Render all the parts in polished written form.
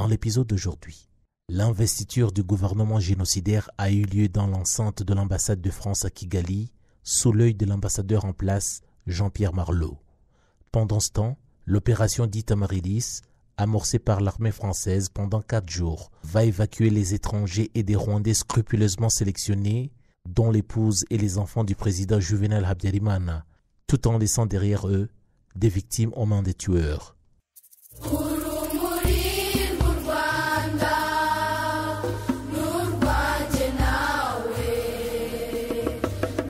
Dans l'épisode d'aujourd'hui, l'investiture du gouvernement génocidaire a eu lieu dans l'enceinte de l'ambassade de France à Kigali, sous l'œil de l'ambassadeur en place, Jean-Pierre Marleau. Pendant ce temps, l'opération dite Amaryllis, amorcée par l'armée française pendant 4 jours, va évacuer les étrangers et des Rwandais scrupuleusement sélectionnés, dont l'épouse et les enfants du président Juvenal Habyarimana, tout en laissant derrière eux des victimes aux mains des tueurs.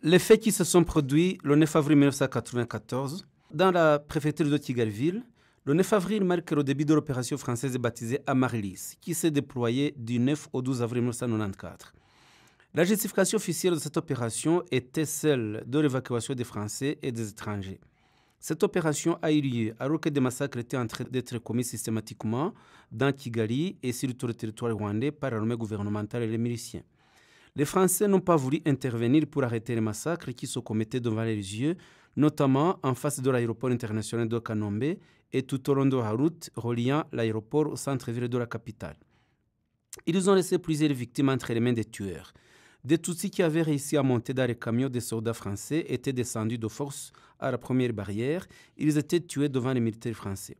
Les faits qui se sont produits le 9 avril 1994 dans la préfecture de Kigalville, le 9 avril marque le début de l'opération française baptisée Amaryllis, qui s'est déployée du 9 au 12 avril 1994. La justification officielle de cette opération était celle de l'évacuation des Français et des étrangers. Cette opération a eu lieu alors que des massacres étaient en train d'être commis systématiquement dans Kigali et sur tout le territoire rwandais par l'armée gouvernementale et les miliciens. Les Français n'ont pas voulu intervenir pour arrêter les massacres qui se commettaient devant les yeux, notamment en face de l'aéroport international de Kanombe et tout au long de la route reliant l'aéroport au centre-ville de la capitale. Ils ont laissé plusieurs victimes entre les mains des tueurs. Des Tutsis qui avaient réussi à monter dans les camions des soldats français étaient descendus de force à la première barrière. Ils étaient tués devant les militaires français.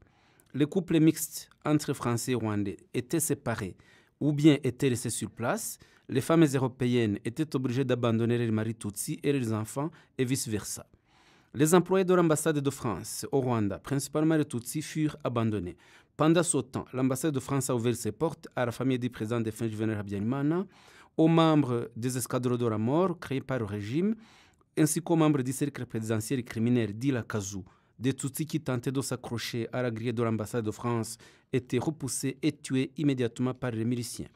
Les couples mixtes entre Français et Rwandais étaient séparés ou bien étaient laissés sur place. Les femmes européennes étaient obligées d'abandonner les maris Tutsis et les enfants et vice-versa. Les employés de l'ambassade de France au Rwanda, principalement les Tutsis, furent abandonnés. Pendant ce temps, l'ambassade de France a ouvert ses portes à la famille du président défunt Juvenal Habyarimana, aux membres des escadrons de la mort créés par le régime, ainsi qu'aux membres du cercle présidentiel criminel dit la Kazou. Des Tutsis qui tentaient de s'accrocher à la grille de l'ambassade de France étaient repoussés et tués immédiatement par les miliciens.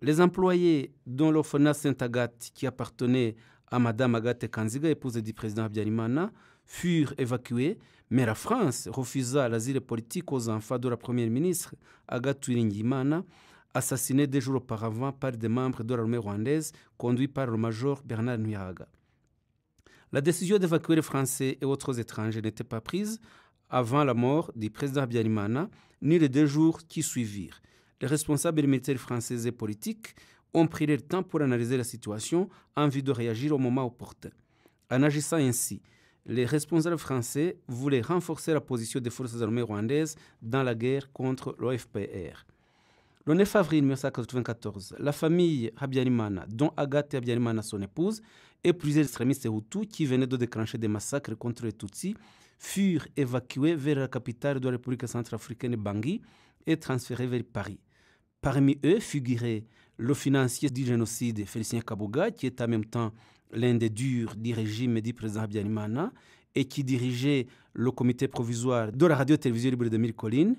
Les employés dont l'orphelinat Sainte-Agathe, qui appartenait à Madame Agathe Kanziga, épouse du président Habyarimana, furent évacués, mais la France refusa l'asile politique aux enfants de la première ministre, Agathe Uwiringiyimana, assassinée 2 jours auparavant par des membres de l'armée rwandaise conduits par le major Bernard Ntwihanga. La décision d'évacuer les Français et autres étrangers n'était pas prise avant la mort du président Habyarimana, ni les 2 jours qui suivirent. Les responsables militaires français et politiques ont pris leur temps pour analyser la situation en vue de réagir au moment opportun. En agissant ainsi, les responsables français voulaient renforcer la position des forces armées rwandaises dans la guerre contre l'OFPR. Le 9 avril 1994, la famille Habyarimana, dont Agathe Habyarimana, son épouse, et plusieurs extrémistes hutus qui venaient de déclencher des massacres contre les Tutsis, furent évacués vers la capitale de la République centrafricaine Bangui et transférés vers Paris. Parmi eux figurait le financier du génocide Félicien Kabuga, qui est en même temps l'un des durs du régime du président Habyarimana et qui dirigeait le comité provisoire de la radio-télévision libre de Mille Collines,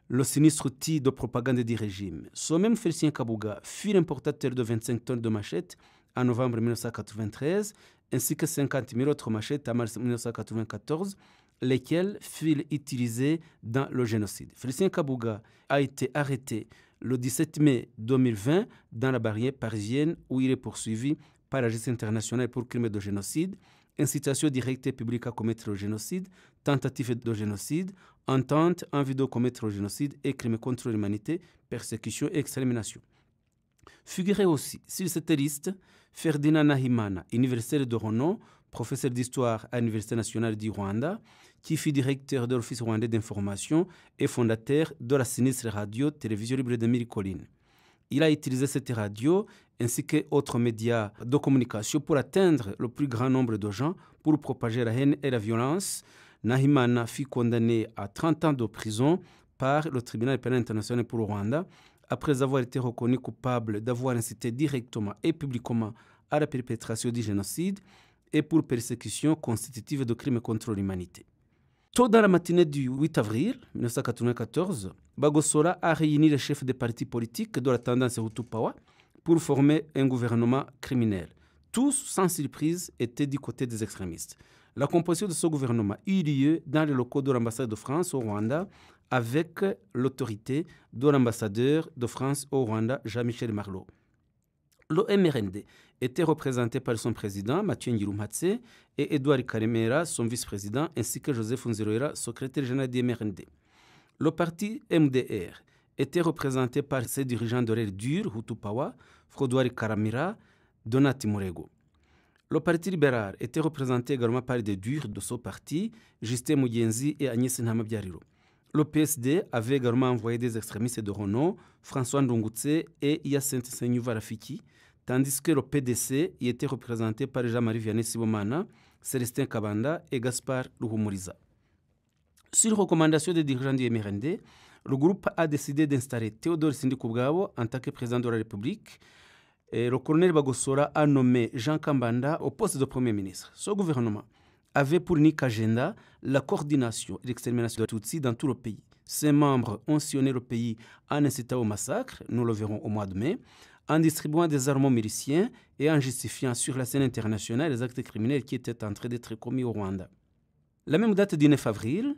le sinistre outil de propagande du régime. Ce même Félicien Kabuga fut l'importateur de 25 tonnes de machettes en novembre 1993, ainsi que 50 000 autres machettes en mars 1994, lesquelles furent utilisées dans le génocide. Félicien Kabuga a été arrêté le 17 mai 2020 dans la barrière parisienne où il est poursuivi par la justice internationale pour crimes de génocide, incitation directe et publique à commettre le génocide, tentative de génocide, entente en vue de commettre le génocide et crimes contre l'humanité, persécution et extermination. Figurait aussi sur cette liste Ferdinand Nahimana, universitaire de renom, professeur d'histoire à l'Université nationale du Rwanda, qui fut directeur de l'Office rwandais d'information et fondateur de la sinistre radio-télévision libre de Mille Collines. Il a utilisé cette radio ainsi qu'autres médias de communication pour atteindre le plus grand nombre de gens, pour propager la haine et la violence. Nahimana fut condamné à 30 ans de prison par le tribunal pénal international pour le Rwanda, après avoir été reconnu coupable d'avoir incité directement et publiquement à la perpétration du génocide et pour persécution constitutive de crimes contre l'humanité. Tôt dans la matinée du 8 avril 1994, Bagosora a réuni les chefs des partis politiques de la tendance Hutu-Pawa pour former un gouvernement criminel. Tous, sans surprise, étaient du côté des extrémistes. La composition de ce gouvernement eut lieu dans les locaux de l'ambassade de France au Rwanda avec l'autorité de l'ambassadeur de France au Rwanda, Jean-Michel Marleau. Le MRND était représenté par son président, Mathieu Ngirumpatse, et Edouard Karemera, son vice-président, ainsi que Joseph Nzerera, secrétaire général du MRND. Le parti MDR était représenté par ses dirigeants d'horaire dur, Hutupawa, Frodouari Karamira, Donati Murego. Le Parti libéral était représenté également par des durs de ce parti, Justin Mugenzi et Agnès Ntamabyariro. Le PSD avait également envoyé des extrémistes de renom, François Ndongutse et Hyacinthe Senyuva Rafiki, tandis que le PDC y était représenté par Jean-Marie Vianney Sibomana, Célestin Kabanda et Gaspard Ruhumuriza. Sur recommandation des dirigeants du MRND, le groupe a décidé d'installer Théodore Sindikubwabo en tant que président de la République. Et le colonel Bagosora a nommé Jean Kambanda au poste de Premier ministre. Ce gouvernement avait pour unique agenda la coordination et l'extermination de Tutsis dans tout le pays. Ses membres ont sillonné le pays en incitant au massacre, nous le verrons au mois de mai, en distribuant des armements miliciens et en justifiant sur la scène internationale les actes criminels qui étaient en train d'être commis au Rwanda. La même date du 9 avril,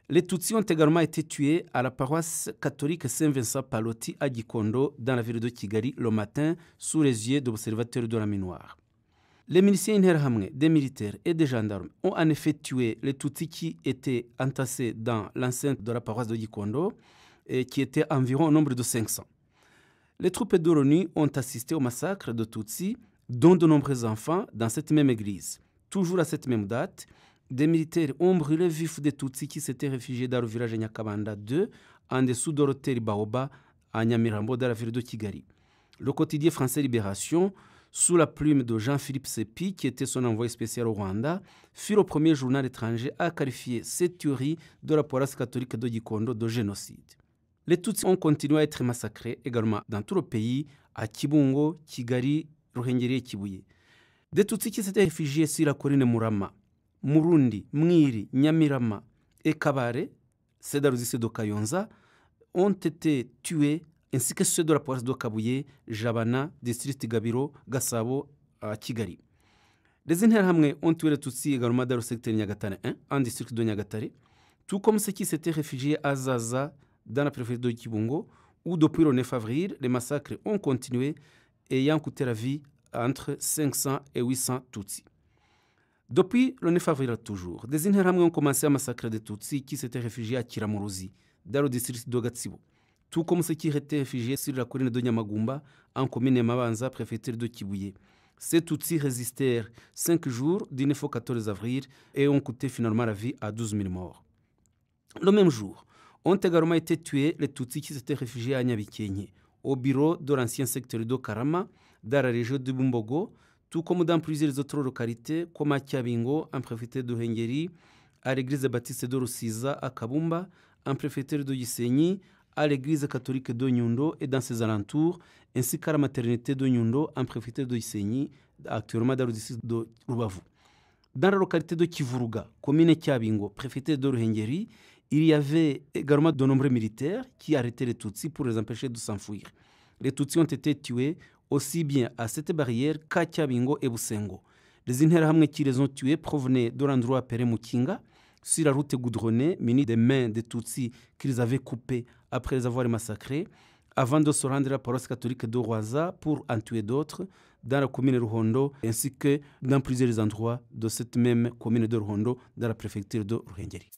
les Tutsis ont également été tués à la paroisse catholique Saint-Vincent Paloti à Gikondo, dans la ville de Kigali, le matin, sous les yeux d'observateurs de la Minuar. Les miliciens Interahamwe, des militaires et des gendarmes ont en effet tué les Tutsis qui étaient entassés dans l'enceinte de la paroisse de Gikondo, et qui était environ au nombre de 500. Les troupes de l'ONU ont assisté au massacre de Tutsis, dont de nombreux enfants, dans cette même église. Toujours à cette même date, des militaires ont brûlé vifs des Tutsis qui s'étaient réfugiés dans le village de Nyakabanda 2, en dessous de l'hôtel Baoba, à Nyamirambo, dans la ville de Kigali. Le quotidien français Libération, sous la plume de Jean-Philippe Sepi, qui était son envoyé spécial au Rwanda, fut le premier journal étranger à qualifier cette théorie de la paroisse catholique de Gikondo de génocide. Les Tutsis ont continué à être massacrés également dans tout le pays, à Kibungo, Kigali, Ruhengeri et Kibuye. Des Tutsis qui s'étaient réfugiés sur la colline Murama, Murundi, Mwiri, Nyamirama et Kabare, c'est dans le district de Kayonza, ont été tués, ainsi que ceux de la paroisse de Kabuye, Jabana, district Gabiro, Gasabo, à Kigali. Les Interahamwe ont tué les Tutsis également dans le secteur Nyagatare 1, en district de Nyagatare, tout comme ceux qui s'étaient réfugiés à Zaza, dans la préfecture de Kibungo, où depuis le 9 avril, les massacres ont continué, ayant coûté la vie entre 500 et 800 Tutsis. Depuis le 9 avril toujours, des Interahamwe ont commencé à massacrer des Tutsis qui s'étaient réfugiés à Kiramuruzi, dans le district de Gatsibo, tout comme ceux qui étaient réfugiés sur la colline de Nyamagumba, en commune Mabanza, préfecture de Kibuye. Ces Tutsis résistèrent 5 jours, du 9 au 14 avril, et ont coûté finalement la vie à 12 000 morts. Le même jour, ont également été tués les Tutsis qui s'étaient réfugiés à Nyabikenye, au bureau de l'ancien secteur de Karama, dans la région de Bumbogo, tout comme dans plusieurs autres localités, comme à Kiabingo, en préfecture de Ruhengeri, à l'église baptiste de Rusiza, à Kabumba, en préfecture de Gisenyi, à l'église catholique de Nyundo et dans ses alentours, ainsi qu'à la maternité de Nyundo, en préfecture de Gisenyi, actuellement dans le district de Rubavu. Dans la localité de Kivuruga, commune Kiabingo, préfecture de Ruhengeri, il y avait également de nombreux militaires qui arrêtaient les Tutsis pour les empêcher de s'enfuir. Les Tutsis ont été tués aussi bien à cette barrière qu'à Kiabingo et Busengo. Les Interahamwe qui les ont tués provenaient de l'endroit appelé Mukinga, sur la route goudronnée, munis des mains des Tutsis qu'ils avaient coupées après les avoir massacrés, avant de se rendre à la paroisse catholique de Rwaza pour en tuer d'autres dans la commune de Ruhondo, ainsi que dans plusieurs endroits de cette même commune de Ruhondo, dans la préfecture de Ruhengeri.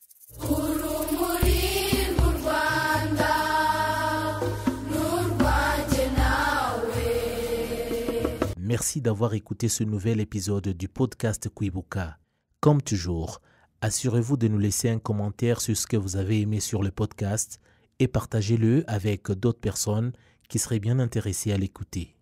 Merci d'avoir écouté ce nouvel épisode du podcast Kwibuka. Comme toujours, assurez-vous de nous laisser un commentaire sur ce que vous avez aimé sur le podcast et partagez-le avec d'autres personnes qui seraient bien intéressées à l'écouter.